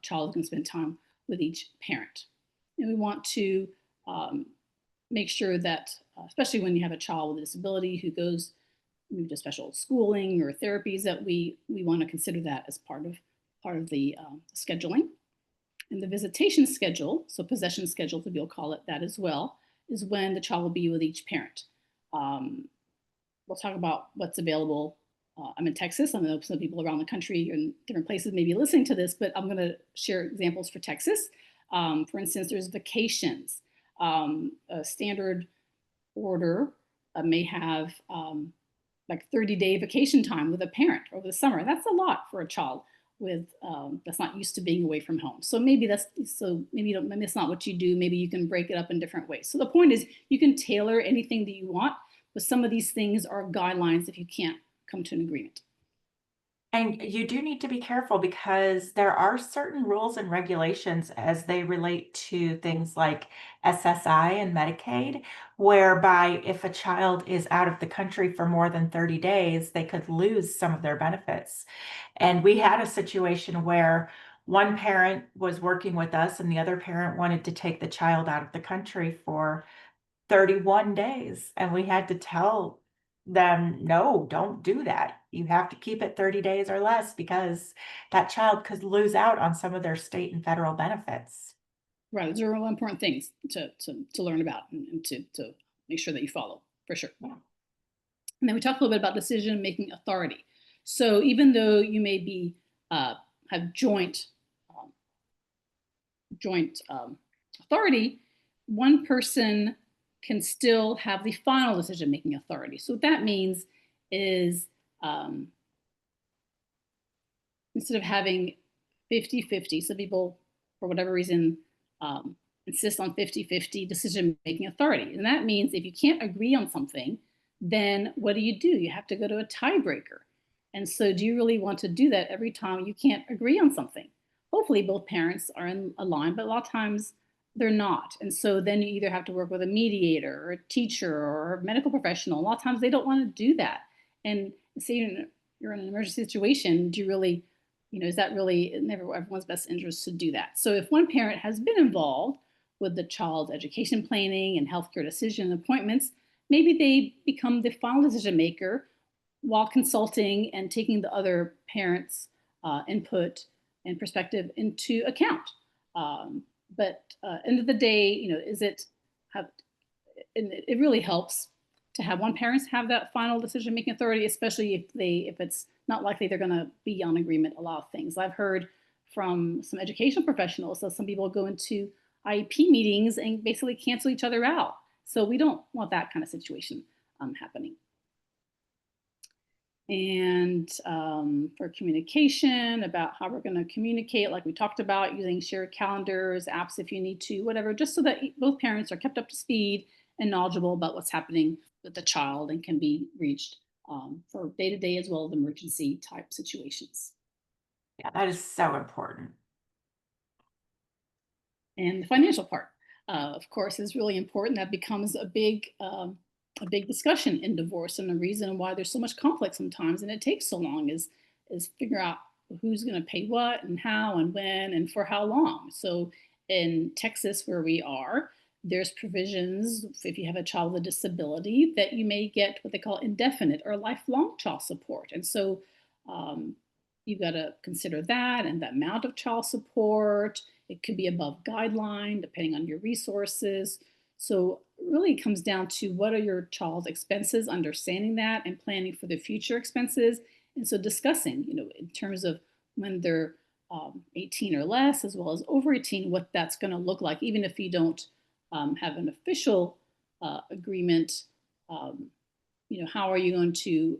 child can spend time with each parent. And we want to um, make sure that, especially when you have a child with a disability who goes to special schooling or therapies, that we want to consider that as part of the scheduling. And the visitation schedule, so possession schedule, we'll call it that as well, is when the child will be with each parent. Um, we'll talk about what's available. I'm in Texas. I know some people around the country and different places may be listening to this, but I'm going to share examples for Texas. For instance, there's vacations. A standard order may have like 30-day vacation time with a parent over the summer. That's a lot for a child with that's not used to being away from home. So maybe maybe that's not what you do. Maybe you can break it up in different ways. So the point is, you can tailor anything that you want, but some of these things are guidelines if you can't come to an agreement. And you do need to be careful because there are certain rules and regulations as they relate to things like SSI and Medicaid, whereby if a child is out of the country for more than 30 days, they could lose some of their benefits. And we had a situation where one parent was working with us and the other parent wanted to take the child out of the country for 31 days. And we had to tell them, no, don't do that. You have to keep it 30 days or less because that child could lose out on some of their state and federal benefits. Right, those are all important things to learn about and to make sure that you follow for sure. Yeah. And then we talked a little bit about decision making authority. So even though you may be have um, joint authority, one person can still have the final decision making authority. So what that means is, um, instead of having 50-50, some people, for whatever reason, um, insist on 50-50 decision making authority. And that means if you can't agree on something, then what do? You have to go to a tiebreaker. And so, do you really want to do that every time you can't agree on something? Hopefully, both parents are in a line, but a lot of times they're not. And so, then you either have to work with a mediator or a teacher or a medical professional. A lot of times they don't want to do that. And say you're in an emergency situation, do you really, is that really in everyone's best interest to do that? So if one parent has been involved with the child's education planning and healthcare decision appointments, maybe they become the final decision maker while consulting and taking the other parents' input and perspective into account. But end of the day, is it have it really helps to have one parent have that final decision making authority, especially if it's not likely they're going to be on agreement a lot of things. I've heard from some educational professionals that some people go into IEP meetings and basically cancel each other out. So we don't want that kind of situation happening. And for communication, about how we're going to communicate, like we talked about, using shared calendars, apps if you need to, whatever, just so that both parents are kept up to speed and knowledgeable about what's happening with the child and can be reached for day to day as well as emergency type situations. Yeah, that is so important. And the financial part, of course, is really important. That becomes a big discussion in divorce, and the reason why there's so much conflict sometimes, and it takes so long, is figure out who's going to pay what and how and when and for how long. So in Texas, where we are, there's provisions if you have a child with a disability that you may get what they call indefinite or lifelong child support, and so um, you've got to consider that and the amount of child support. It could be above guideline depending on your resources. So really it comes down to what are your child's expenses, understanding that and planning for the future expenses. And so discussing, in terms of when they're 18 or less, as well as over 18, what that's going to look like, even if you don't have an official agreement. Um, how are you going to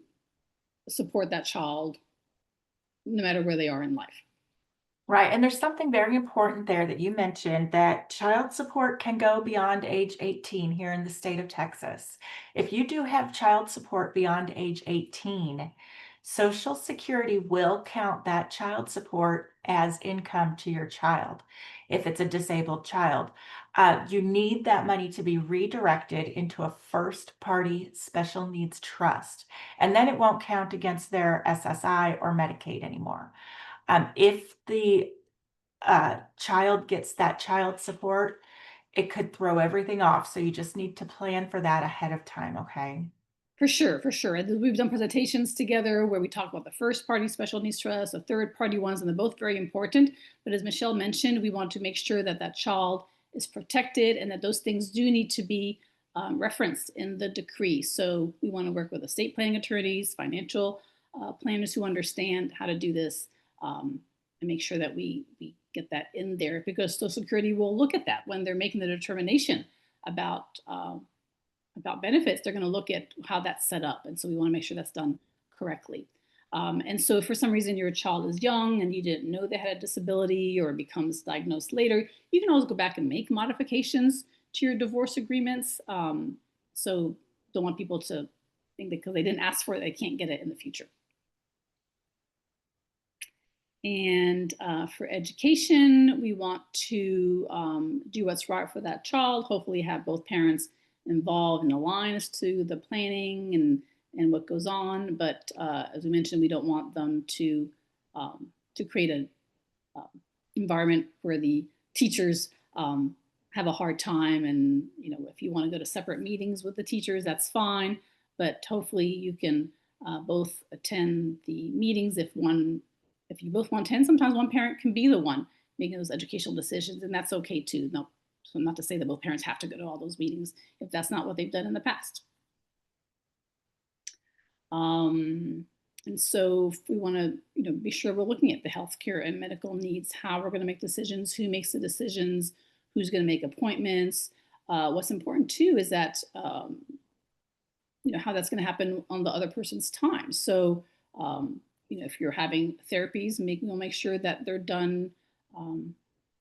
support that child no matter where they are in life? Right. And there's something very important there that you mentioned that child support can go beyond age 18 here in the state of Texas. If you do have child support beyond age 18, Social Security will count that child support as income to your child. if it's a disabled child. You need that money to be redirected into a first party special needs trust, and then it won't count against their SSI or Medicaid anymore. If the child gets that child support, it could throw everything off. So you just need to plan for that ahead of time, okay? For sure, for sure. And we've done presentations together where we talk about the first party special needs trust, the third party ones, and they're both very important. But as Michelle mentioned, we want to make sure that that child is protected and that those things do need to be referenced in the decree. So we want to work with estate planning attorneys, financial planners who understand how to do this, and make sure that we get that in there, because Social Security will look at that when they're making the determination about benefits. They're going to look at how that's set up. And so we want to make sure that's done correctly. And so if for some reason your child is young and you didn't know they had a disability, or becomes diagnosed later, you can always go back and make modifications to your divorce agreements. So don't want people to think that because they didn't ask for it, they can't get it in the future. And for education, we want to do what's right for that child, hopefully have both parents involved and aligned as to the planning and what goes on. But as we mentioned, we don't want them to create an environment where the teachers have a hard time. And if you want to go to separate meetings with the teachers, that's fine. But hopefully you can both attend the meetings. If you both want to attend, sometimes one parent can be the one making those educational decisions, and that's okay too. No, so not to say that both parents have to go to all those meetings if that's not what they've done in the past. And so we want to be sure we're looking at the healthcare and medical needs, how we're going to make decisions, who makes the decisions, who's going to make appointments. What's important too is that how that's going to happen on the other person's time. So if you're having therapies, we'll make sure that they're done,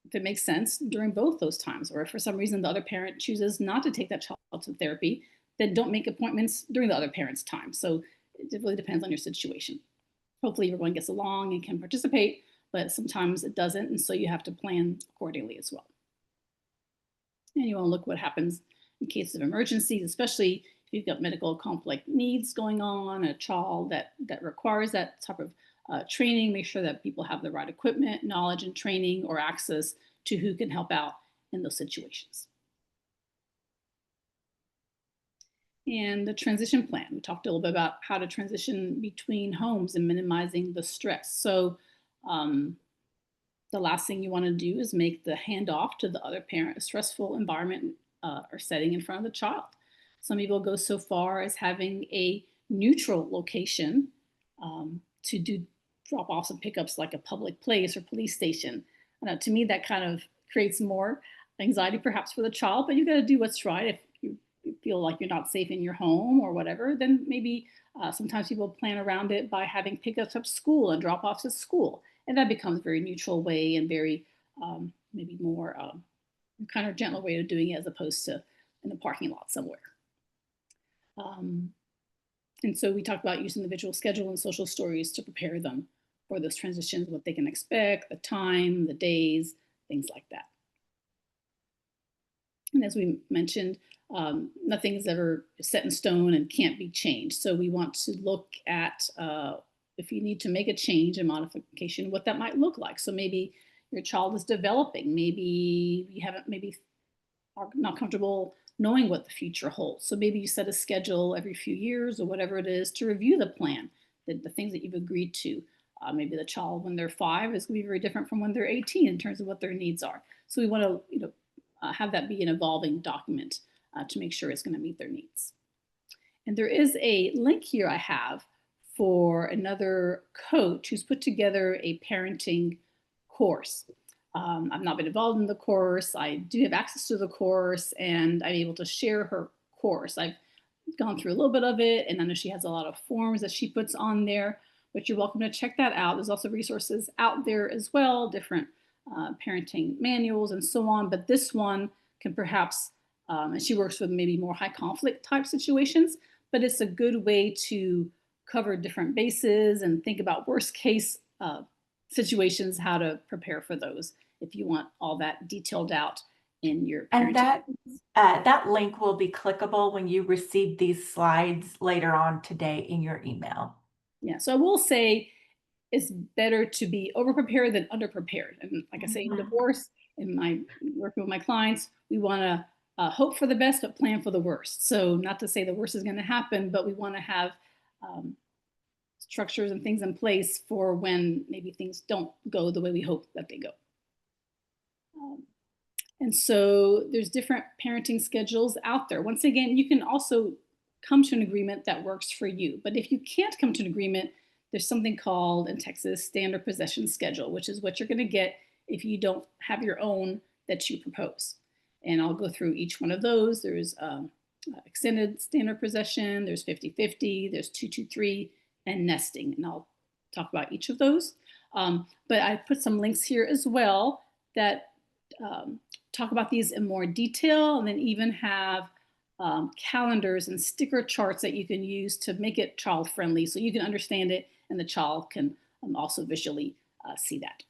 if it makes sense, during both those times. Or if for some reason the other parent chooses not to take that child to therapy, then don't make appointments during the other parent's time. So it really depends on your situation. Hopefully everyone gets along and can participate, but sometimes it doesn't, and so you have to plan accordingly as well. And you want to look what happens in case of emergencies, especially if you've got medical conflict needs going on, a child that requires that type of training. Make sure that people have the right equipment, knowledge, and training, or access to who can help out in those situations. And the transition plan. We talked a little bit about how to transition between homes and minimizing the stress. So the last thing you want to do is make the handoff to the other parent a stressful environment or setting in front of the child. Some people go so far as having a neutral location to do drop-offs and pickups, like a public place or police station. To me, that kind of creates more anxiety perhaps for the child, but you got to do what's right. If you feel like you're not safe in your home or whatever, then maybe sometimes people plan around it by having pickups at school and drop-offs at school. And that becomes a very neutral way and very maybe more kind of gentle way of doing it, as opposed to in a parking lot somewhere. And so we talked about using the visual schedule and social stories to prepare them for those transitions, what they can expect, the time, the days, things like that. And as we mentioned, nothing is ever set in stone and can't be changed. So we want to look at if you need to make a change and modification, what that might look like. So maybe your child is developing, maybe you haven't, maybe are not comfortable knowing what the future holds. So maybe you set a schedule every few years or whatever it is to review the plan, the things that you've agreed to. Maybe the child when they're 5 is going to be very different from when they're 18 in terms of what their needs are. So we want to have that be an evolving document to make sure it's going to meet their needs. And there is a link here I have for another coach who's put together a parenting course. I've not been involved in the course. I do have access to the course, and I'm able to share her course. I've gone through a little bit of it, and I know she has a lot of forms that she puts on there, but you're welcome to check that out. There's also resources out there as well, different parenting manuals and so on, but this one can perhaps, and she works with maybe more high conflict type situations, but it's a good way to cover different bases and think about worst case situations, how to prepare for those. if you want all that detailed out in your And parenting. that link will be clickable when you receive these slides later on today in your email. Yeah, so I will say it's better to be over-prepared than under-prepared. And like I say, in Mhm. divorce, in my working with my clients, we want to hope for the best, but plan for the worst. So not to say the worst is going to happen, but we want to have um, structures and things in place for when maybe things don't go the way we hope that they go. Um, and so there's different parenting schedules out there. Once again, you can also come to an agreement that works for you. But if you can't come to an agreement, there's something called in Texas standard possession schedule, which is what you're going to get if you don't have your own that you propose. And I'll go through each one of those. There's extended standard possession, there's 50-50, there's 2-2-3, and nesting. And I'll talk about each of those. But I put some links here as well that talk about these in more detail, and then even have calendars and sticker charts that you can use to make it child friendly so you can understand it and the child can also visually see that.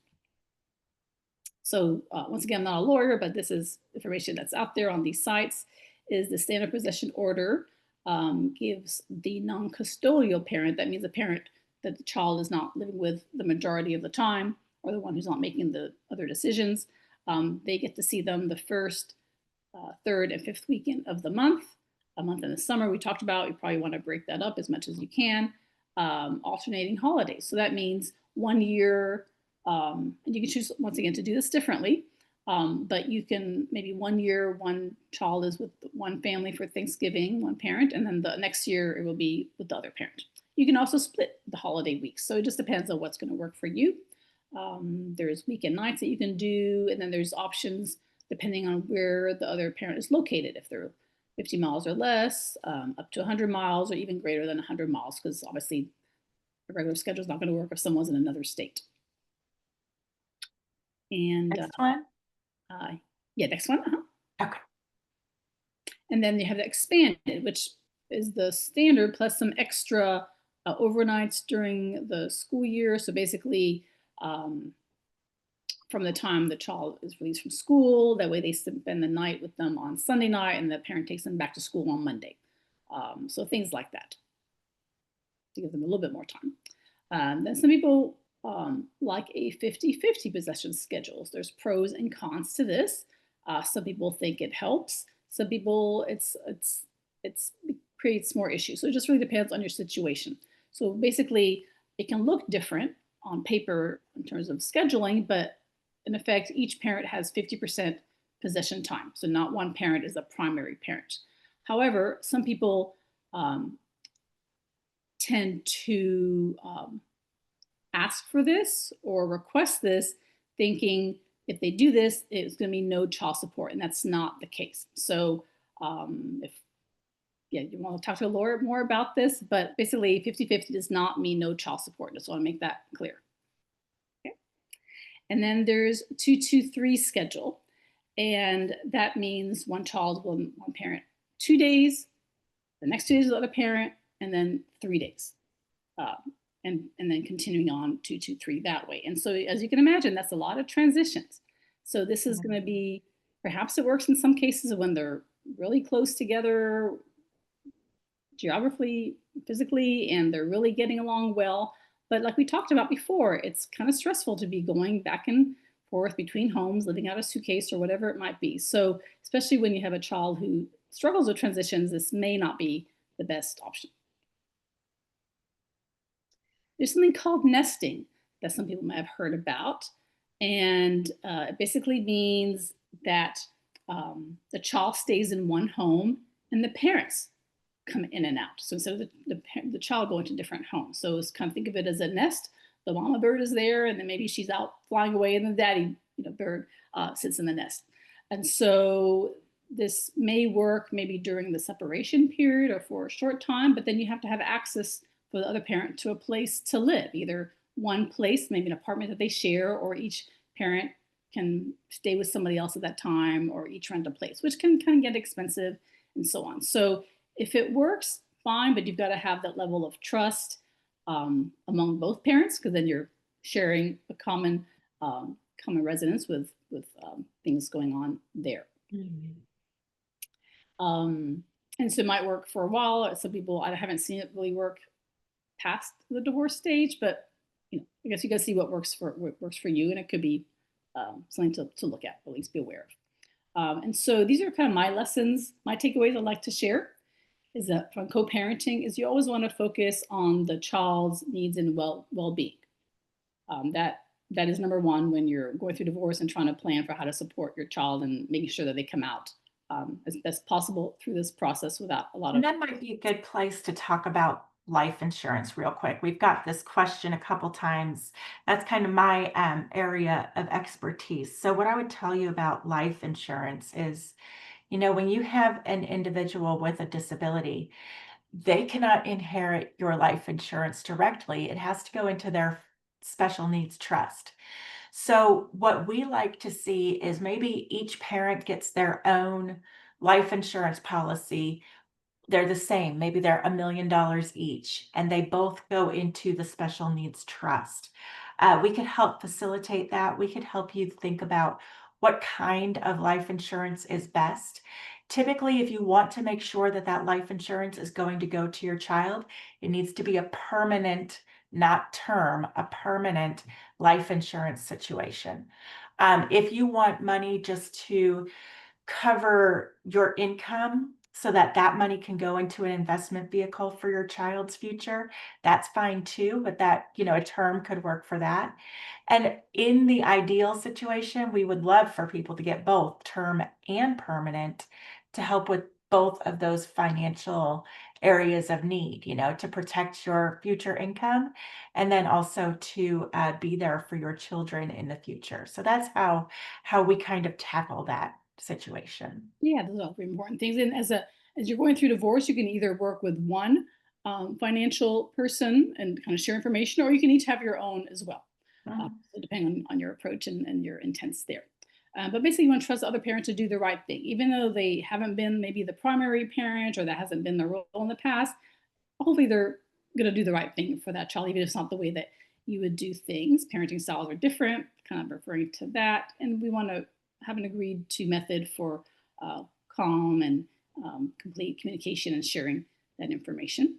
So once again, I'm not a lawyer, but this is information that's out there on these sites. Is the standard possession order gives the non-custodial parent, that means a parent that the child is not living with the majority of the time, or the one who's not making the other decisions, they get to see them the first, third, and fifth weekend of the month. A month in the summer, we talked about, you probably want to break that up as much as you can. Alternating holidays. So that means 1 year, and you can choose, once again, to do this differently. But you can maybe 1 year, one child is with one family for Thanksgiving, one parent, and then the next year it will be with the other parent. You can also split the holiday weeks. So it just depends on what's going to work for you. There's weekend nights that you can do, and then there's options depending on where the other parent is located. If they're 50 miles or less, up to 100 miles, or even greater than 100 miles, because obviously a regular schedule is not going to work if someone's in another state. And Next one. yeah, next one. Okay. And then you have the expanded, which is the standard plus some extra overnights during the school year. So basically, from the time the child is released from school, that way they spend the night with them on Sunday night, and the parent takes them back to school on Monday. So things like that to give them a little bit more time. Then some people like a 50-50 possession schedules. There's pros and cons to this. Some people think it helps. Some people it creates more issues. So it just really depends on your situation. So basically, it can look different on paper in terms of scheduling, but in effect, each parent has 50% possession time. So not one parent is a primary parent. However, some people tend to ask for this or request this, thinking if they do this, it's going to be no child support, and that's not the case. So if you want to talk to a lawyer more about this, but basically 50-50 does not mean no child support. Just want to make that clear. Okay. And then there's 2-2-3 schedule, and that means one child will one parent 2 days, the next 2 days with the other parent, and then 3 days. And then continuing on 2-2-3 that way. And so as you can imagine, that's a lot of transitions. So this is going to be, perhaps it works in some cases when they're really close together geographically, physically, and they're really getting along well. But like we talked about before, it's kind of stressful to be going back and forth between homes, living out a suitcase or whatever it might be. So especially when you have a child who struggles with transitions, this may not be the best option. There's something called nesting that some people might have heard about. And it basically means that the child stays in one home and the parents come in and out. So instead of the child going to different homes. So it's kind of think of it as a nest. The mama bird is there, and then maybe she's out flying away, and the daddy bird sits in the nest. And so this may work maybe during the separation period or for a short time, but then you have to have access for the other parent to a place to live, either one place, maybe an apartment that they share, or each parent can stay with somebody else at that time, or each rent a place, which can kind of get expensive and so on. So if it works, fine, but you've got to have that level of trust among both parents, because then you're sharing a common common residence with things going on there. Mhm. Um, and so it might work for a while. Some people, I haven't seen it really work past the divorce stage, but I guess you got to see what works for you, and it could be something to look at, or at least be aware of. And so these are kind of my lessons, my takeaways I'd like to share. Is that from co-parenting is you always want to focus on the child's needs and well-being. That is number one when you're going through divorce and trying to plan for how to support your child and making sure that they come out as best possible through this process without a lot And of. that might be a good place to talk about life insurance real quick. We've got this question a couple times. That's kind of my area of expertise. So, what I would tell you about life insurance is, when you have an individual with a disability, they cannot inherit your life insurance directly. It has to go into their special needs trust. So, what we like to see is maybe each parent gets their own life insurance policy. They're the same. Maybe they're $1 million each, and they both go into the special needs trust. We could help facilitate that. We could help you think about what kind of life insurance is best. Typically, if you want to make sure that that life insurance is going to go to your child, it needs to be a permanent, not term, a permanent life insurance situation. If you want money just to cover your income so that that money can go into an investment vehicle for your child's future, that's fine too, but that, a term could work for that. And in the ideal situation, we would love for people to get both term and permanent to help with both of those financial areas of need, to protect your future income and then also to be there for your children in the future. So that's how we kind of tackle that situation. Yeah, those are very important things. And as you're going through divorce, you can either work with one financial person and kind of share information, or you can each have your own as well. Mhm. So depending on your approach and your intents there. But basically, you want to trust the other parent to do the right thing, even though they haven't been maybe the primary parent or that hasn't been their role in the past. Hopefully, they're going to do the right thing for that child, even if it's not the way that you would do things. Parenting styles are different, kind of referring to that, and we want to have an agreed to method for uh, calm and complete communication and sharing that information.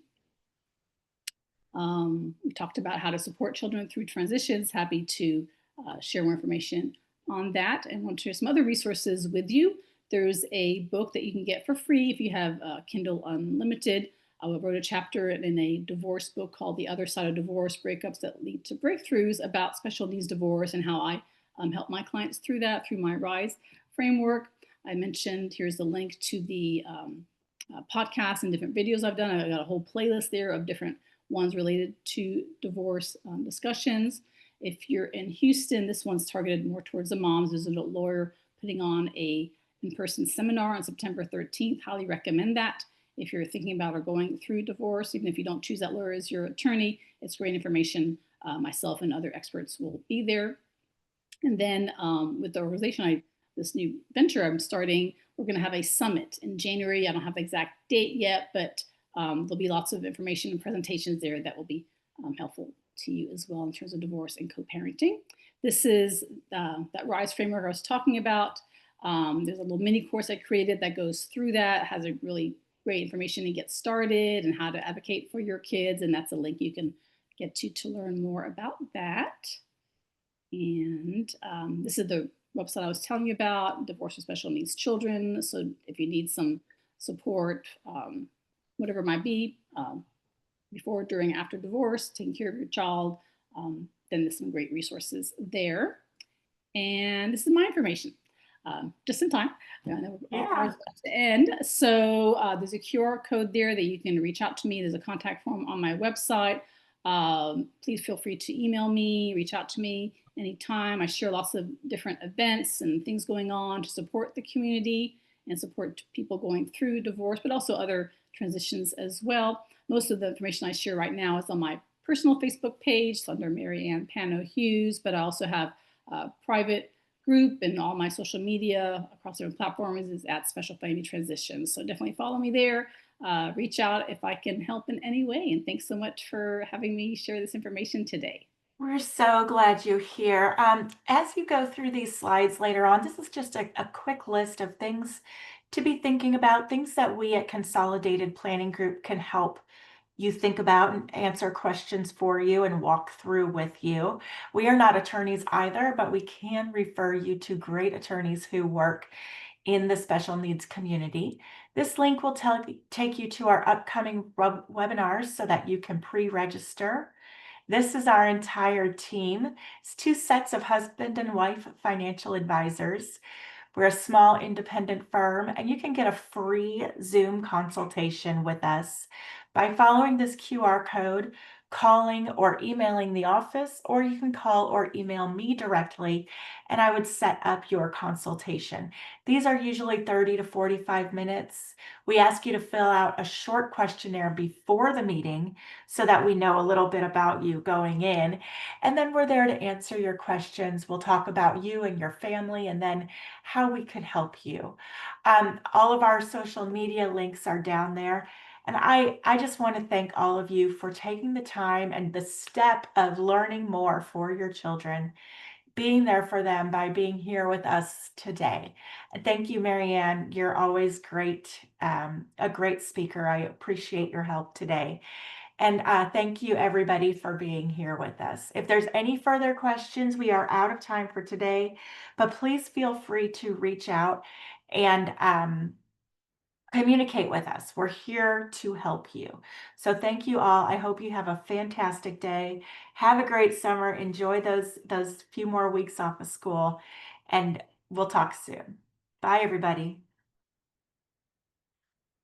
We talked about how to support children through transitions. Happy to share more information on that and want to share some other resources with you. There's a book that you can get for free if you have Kindle Unlimited. I wrote a chapter in a divorce book called The Other Side of Divorce, Breakups That Lead to Breakthroughs, about special needs divorce and how I help my clients through that through my RISE framework. I mentioned here's the link to the podcasts and different videos I've done. I've got a whole playlist there of different ones related to divorce discussions. If you're in Houston, this one's targeted more towards the moms. There's a lawyer putting on a in-person seminar on September 13th. Highly recommend that. If you're thinking about or going through divorce, even if you don't choose that lawyer as your attorney, it's great information. Myself and other experts will be there. And then with the organization, this new venture I'm starting, we're going to have a summit in January. I don't have the exact date yet, but there'll be lots of information and presentations there that will be helpful to you as well in terms of divorce and co-parenting. This is that RISE framework I was talking about. There's a little mini course I created that goes through that, has a really great information to get started and how to advocate for your kids. And that's a link you can get to learn more about that. And this is the website I was telling you about, Divorce for Special Needs Children. So if you need some support, whatever it might be, before, during, after divorce, taking care of your child, then there's some great resources there. And this is my information, just in time. I know ours Yeah. about to end. So there's a QR code there that you can reach out to me. There's a contact form on my website. Please feel free to email me, reach out to me anytime. I share lots of different events and things going on to support the community and support people going through divorce, but also other transitions as well. Most of the information I share right now is on my personal Facebook page, it's under Mary Ann Hughes, but I also have a private group and all my social media across different platforms is at Special Family Transitions. So definitely follow me there. Reach out if I can help in any way. And thanks so much for having me share this information today. We're so glad you're here. As you go through these slides later on, this is just a quick list of things to be thinking about, things that we at Consolidated Planning Group can help you think about and answer questions for you and walk through with you. We are not attorneys either, but we can refer you to great attorneys who work in the special needs community. This link will take you to our upcoming webinars so that you can pre-register. This is our entire team. It's two sets of husband and wife financial advisors. We're a small independent firm, and you can get a free Zoom consultation with us by following this QR code, calling or emailing the office, or you can call or email me directly, and I would set up your consultation. These are usually 30 to 45 minutes. We ask you to fill out a short questionnaire before the meeting so that we know a little bit about you going in, and then we're there to answer your questions. We'll talk about you and your family, and then how we could help you. All of our social media links are down there. And I just want to thank all of you for taking the time and the step of learning more for your children, being there for them by being here with us today. And thank you, Marianne. You're always great, a great speaker. I appreciate your help today. And thank you, everybody, for being here with us. If there's any further questions, we are out of time for today, but please feel free to reach out and communicate with us. We're here to help you. So thank you all. I hope you have a fantastic day. Have a great summer. Enjoy those few more weeks off of school, and we'll talk soon. Bye, everybody.